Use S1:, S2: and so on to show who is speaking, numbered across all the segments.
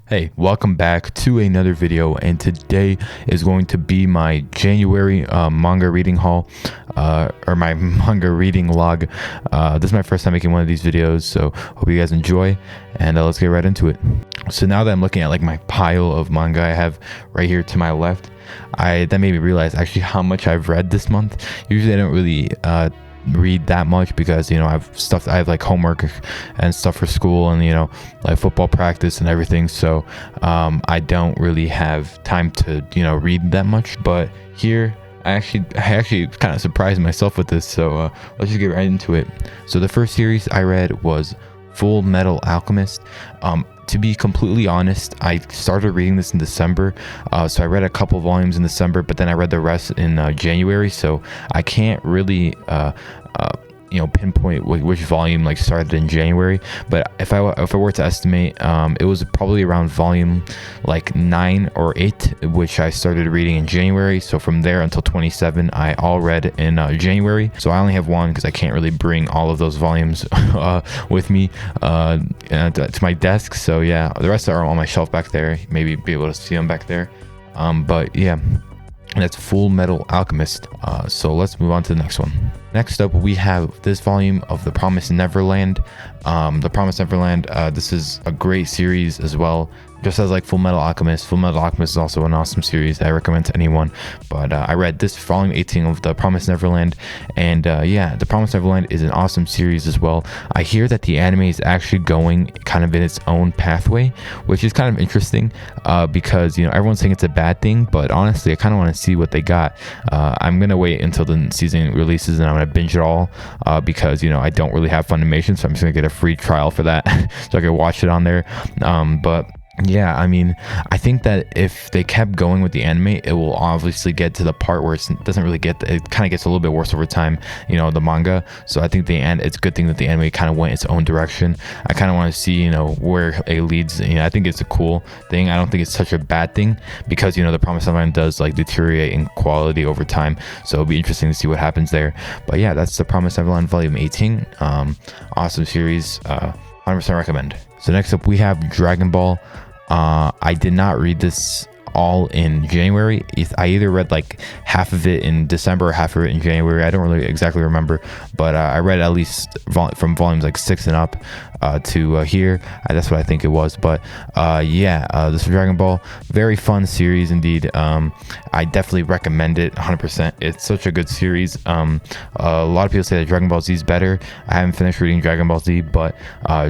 S1: Hey, welcome back to another video, and today is going to be my January manga reading haul, or my manga reading log. This is my first time making one of these videos, so hope you guys enjoy, and let's get right into it. So now that I'm looking at like my pile of manga I have right here to my left, that made me realize actually how much I've read this month. Usually I don't really read that much because I have like homework and stuff for school, and like football practice and everything, so I don't really have time to read that much. But here I actually kind of surprised myself with this, so let's just get right into it. So the first series I read was Full Metal Alchemist. To be completely honest, I started reading this in December, so I read a couple volumes in December, but then I read the rest in January, so I can't really pinpoint which volume like started in January. But if I were to estimate, it was probably around volume like 9 or 8, which I started reading in January. So from there until 27, I all read in January. So I only have one because I can't really bring all of those volumes with me to my desk. So yeah, the rest are on my shelf back there. Maybe be able to see them back there. But yeah, that's Full Metal Alchemist. So let's move on to the next one. Next up, we have this volume of The Promise Neverland. The Promise Neverland, this is a great series as well, just as like Full Metal Alchemist. Full Metal Alchemist is also an awesome series that I recommend to anyone. But I read this volume 18 of The Promise Neverland, and yeah, The Promise Neverland is an awesome series as well. I hear that the anime is actually going kind of in its own pathway, which is kind of interesting, because everyone's saying it's a bad thing, but honestly I kind of want to see what they got. I'm gonna wait until the season releases and I'm gonna binge it all, because I don't really have Funimation, so I'm just gonna get a free trial for that so I can watch it on there. But yeah, I mean, I think that if they kept going with the anime, it will obviously get to the part where it doesn't really it kind of gets a little bit worse over time, the manga. So I think it's a good thing that the anime kind of went its own direction. I kind of want to see where it leads. I think it's a cool thing. I don't think it's such a bad thing, because The Promised Neverland does like deteriorate in quality over time, so it'll be interesting to see what happens there. But yeah, that's The Promised Neverland volume 18. Awesome series, 100% recommend. So next up we have Dragon Ball. I did not read this all in January. I either read like half of it in December or half of it in January. I don't really exactly remember, but I read at least from volumes like 6 and up to here. That's what I think it was. But yeah, this is Dragon Ball. Very fun series indeed. I definitely recommend it 100%. It's such a good series. A lot of people say that Dragon Ball Z is better. I haven't finished reading Dragon Ball Z, but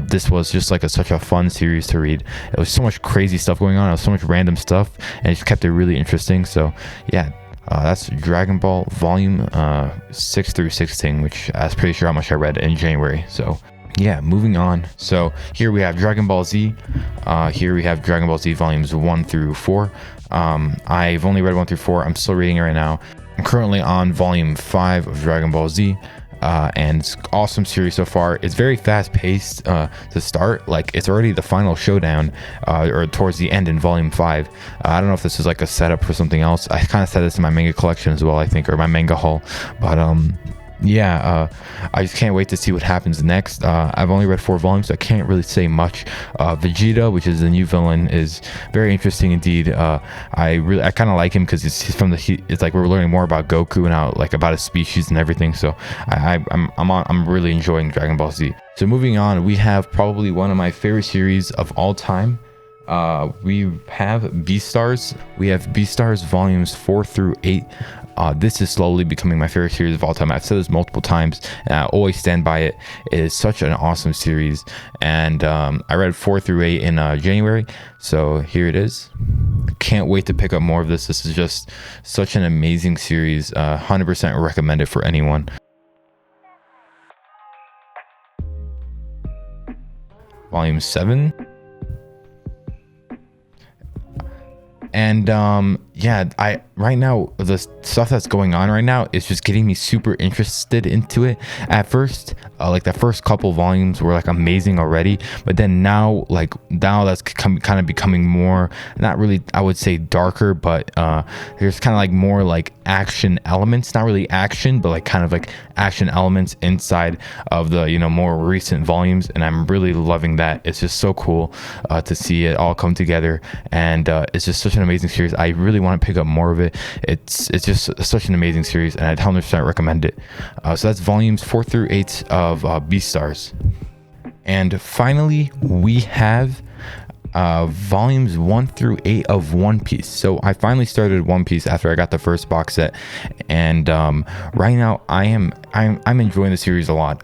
S1: this was just like such a fun series to read. It was so much crazy stuff going on. It was so much random stuff, and it just kept it really interesting. So yeah, that's Dragon Ball volume 6 through 16, which I'm pretty sure how much I read in January. So yeah, moving on. So here we have Dragon Ball Z. Here we have Dragon Ball Z volumes 1 through 4. I've only read 1 through 4. I'm still reading it right now. I'm currently on volume 5 of Dragon Ball Z. And it's awesome series so far. It's very fast paced to start. Like, it's already the final showdown, or towards the end in volume 5. I don't know if this is like a setup for something else. I kind of said this in my manga collection as well, I think, or my manga haul. But yeah, I just can't wait to see what happens next. I've only read 4 volumes, so I can't really say much. Vegeta, which is the new villain, is very interesting indeed. I kind of like him because it's like we're learning more about Goku and how about his species and everything. So I'm really enjoying Dragon Ball Z. So moving on, we have probably one of my favorite series of all time. We have Beastars. We have Beastars volumes 4 through 8. This is slowly becoming my favorite series of all time. I've said this multiple times, and I always stand by it. It is such an awesome series, and I read 4 through 8 in January, so here it is. Can't wait to pick up more of this. This is just such an amazing series. 100% recommend it for anyone. Volume 7. And yeah, right now, the stuff that's going on right now is just getting me super interested into it. At first, like the first couple volumes were like amazing already, but then now that's kind of becoming more, not really, I would say darker, but there's kind of like more like action elements, not really action, but like kind of like action elements inside of the, you know, more recent volumes, and I'm really loving that. It's just so cool to see it all come together, and it's just such an amazing series. I really want to pick up more of it. It's just such an amazing series, and I'd 100% recommend it. So that's volumes 4 through 8 of Beastars. And finally, we have volumes 1 through 8 of One Piece. So I finally started One Piece after I got the first box set, and right now I'm enjoying the series a lot.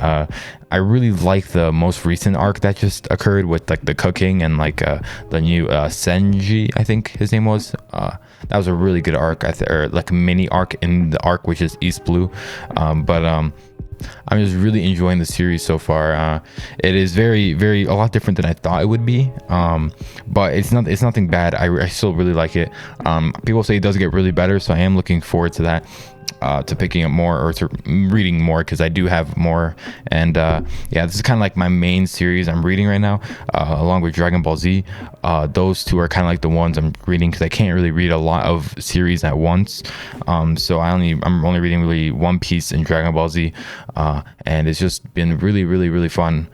S1: I really like the most recent arc that just occurred with like the cooking and like the new Senji, I think his name was. That was a really good arc, or like a mini arc in the arc, which is East Blue. I'm just really enjoying the series so far. It is a lot different than I thought it would be, but it's nothing bad. I still really like it. People say it does get really better, so I am looking forward to that, to picking up more or to reading more, because I do have more. And yeah, this is kind of like my main series I'm reading right now, along with Dragon Ball Z. Those two are kind of like the ones I'm reading, because I can't really read a lot of series at once. So I'm only reading really One Piece and Dragon Ball Z, and it's just been really fun,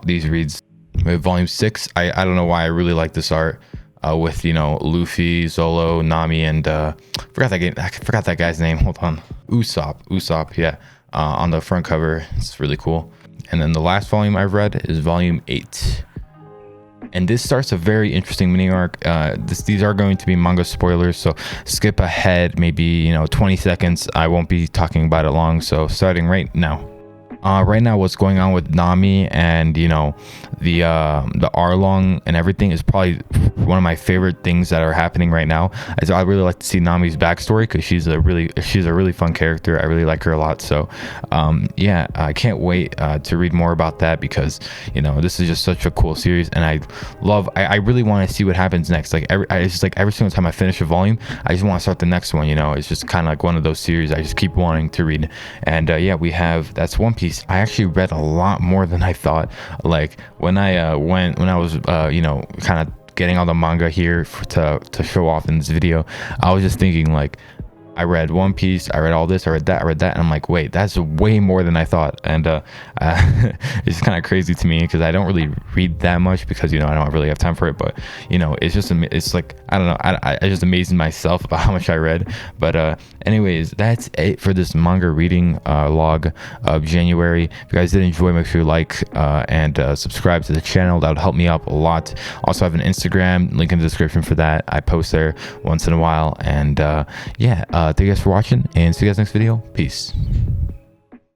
S1: these reads. With volume 6, I don't know why I really like this art, with, you know, Luffy, Zolo, Nami, and I forgot that guy's name. Hold on. Usopp, yeah. On the front cover. It's really cool. And then the last volume I've read is volume 8. And this starts a very interesting mini arc. These are going to be manga spoilers, so skip ahead maybe, you know, 20 seconds. I won't be talking about it long, so starting right now. Right now, what's going on with Nami and, you know, the Arlong and everything is probably one of my favorite things that are happening right now. I really like to see Nami's backstory, because she's a really fun character. I really like her a lot. So yeah, I can't wait to read more about that, because, you know, this is just such a cool series, and I really want to see what happens next. Like it's just like every single time I finish a volume, I just want to start the next one. You know, it's just kind of like one of those series I just keep wanting to read. And yeah, that's One Piece. I actually read a lot more than I thought. Like when I was you know, kind of getting all the manga here to show off in this video, I was just thinking like, I read One Piece, I read all this, I read that, and I'm like, wait, that's way more than I thought. And it's kind of crazy to me, because I don't really read that much, because, you know, I don't really have time for it. But, you know, it's like, I don't know, I just amazed myself about how much I read. But anyways, that's it for this manga reading log of January. If you guys did enjoy, make sure you like and subscribe to the channel. That would help me out a lot. Also, I have an Instagram, link in the description for that. I post there once in a while. And yeah, thank you guys for watching, and see you guys next video. Peace.